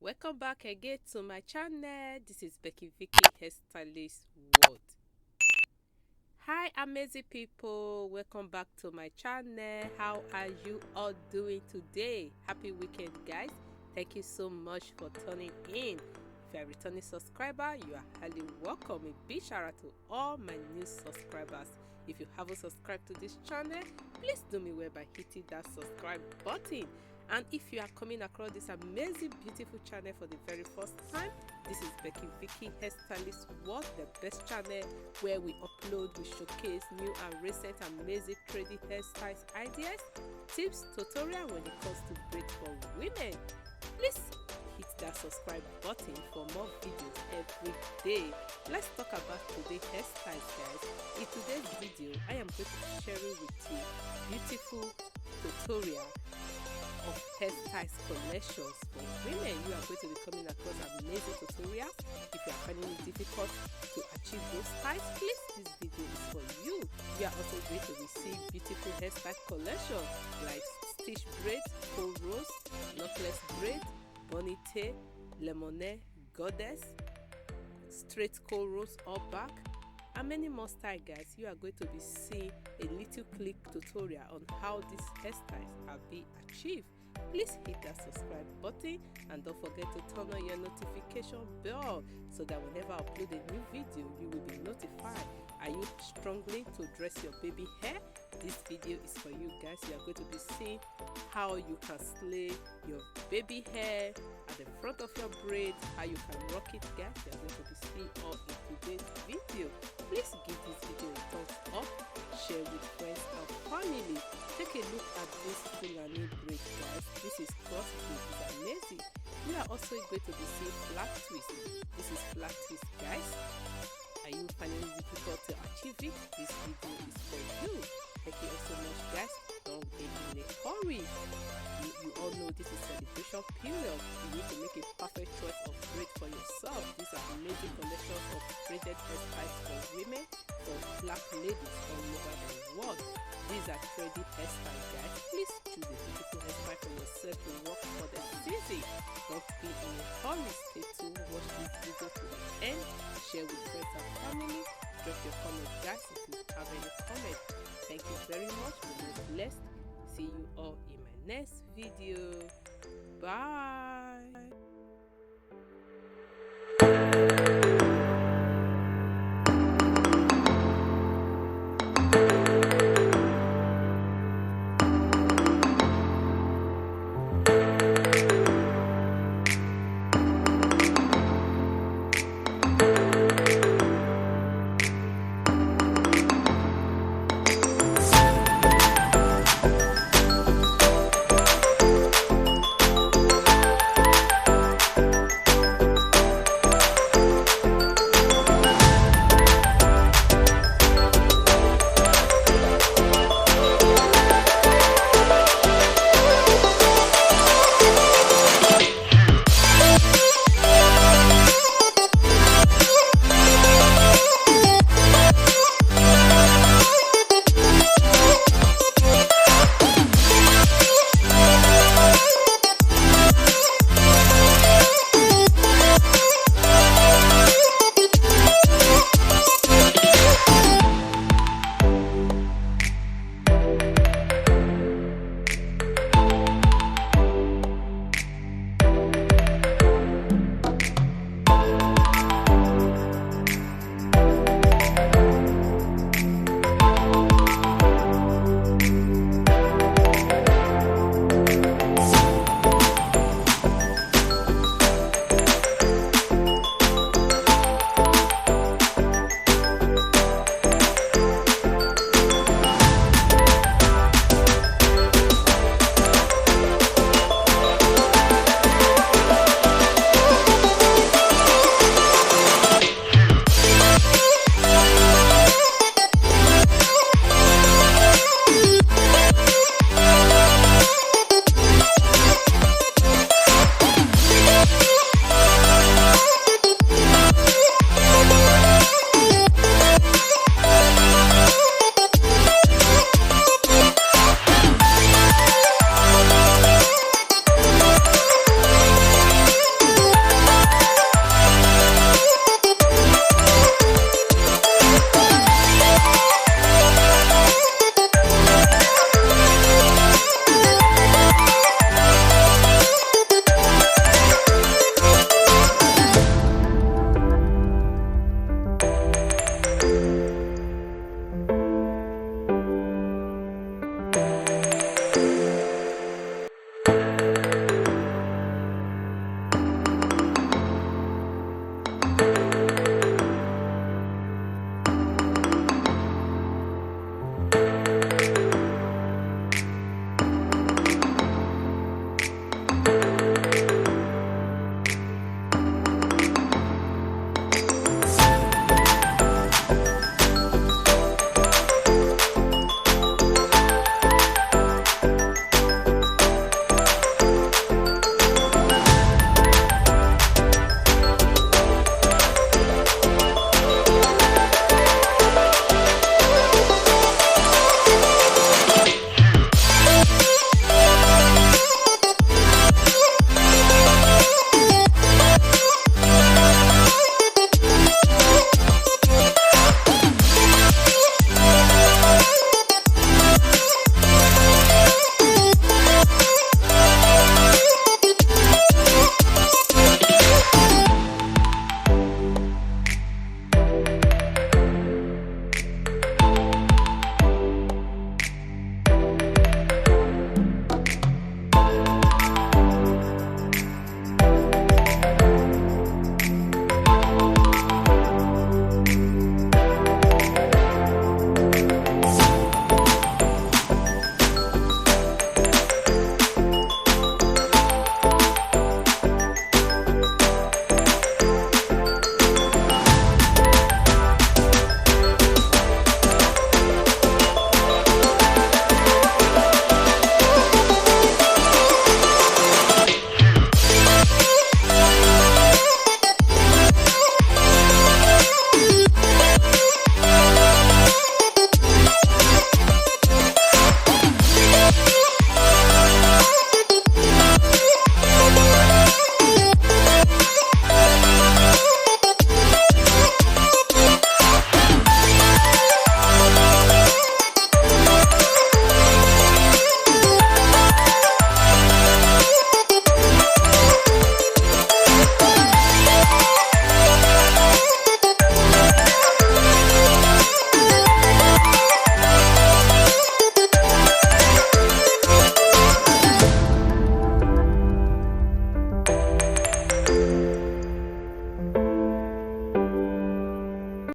Welcome back again to my channel. This is Vicky Hairstylist World. Hi amazing people, welcome back to my channel. How are you all doing today? Happy weekend guys. Thank you so much for tuning in. If you are a returning subscriber, you are highly welcome. A big shout out to all my new subscribers. If you haven't subscribed to this channel, please do me well by hitting that subscribe button. And if you are coming across this amazing beautiful channel for the very first time, this is Vicky Hairstylist World, the best channel where we upload, we showcase new and recent amazing trading hairstyles ideas, tips, tutorial when it comes to braid for women. Please hit that subscribe button for more videos every day. Let's talk about today's hairstyles guys. In today's video, I am going to be sharing with you beautiful tutorial of hairstyles collections for women. You are going to be coming across amazing tutorials. If you are finding it difficult to achieve those styles, please, this video is for you. You are also going to receive beautiful hairstyle collections like stitch braid, full rose, knotless braid, bonnet, lemonade, goddess, straight coal rose all back, and many more style guys. You are going to be seeing a little click tutorial on how these hairstyles are being achieved. Please hit that subscribe button and don't forget to turn on your notification bell so that whenever I upload a new video you will be notified. Are you struggling to dress your baby hair? This video is for you guys. You are going to be seeing how you can slay your baby hair at the front of your braid, how you can rock it guys. You are going to be seeing all in today's video. Please give this video a thumbs up, share with friends and family. Take a look at this Fulani braid guys. This is cross braid, it's amazing. We are also going to be seeing flat twist. This is flat twist guys. Are you finding it difficult to achieve it? This video is for you. Thank you so much guys. Don't get in a hurry. You all know this is celebration period. You need to make a perfect choice of braid for yourself. These are amazing collections of braided hairstyles for women, for black ladies all over the world. These are trendy hairstyles guys. Please choose a beautiful hairstyle for yourself to work for the season. Don't be in a hurry. Stay tuned, watch this video to the end, share with friends and family. Drop your comments guys if you have any comment. Thank you very much. Be blessed. See you all in my next video. Bye.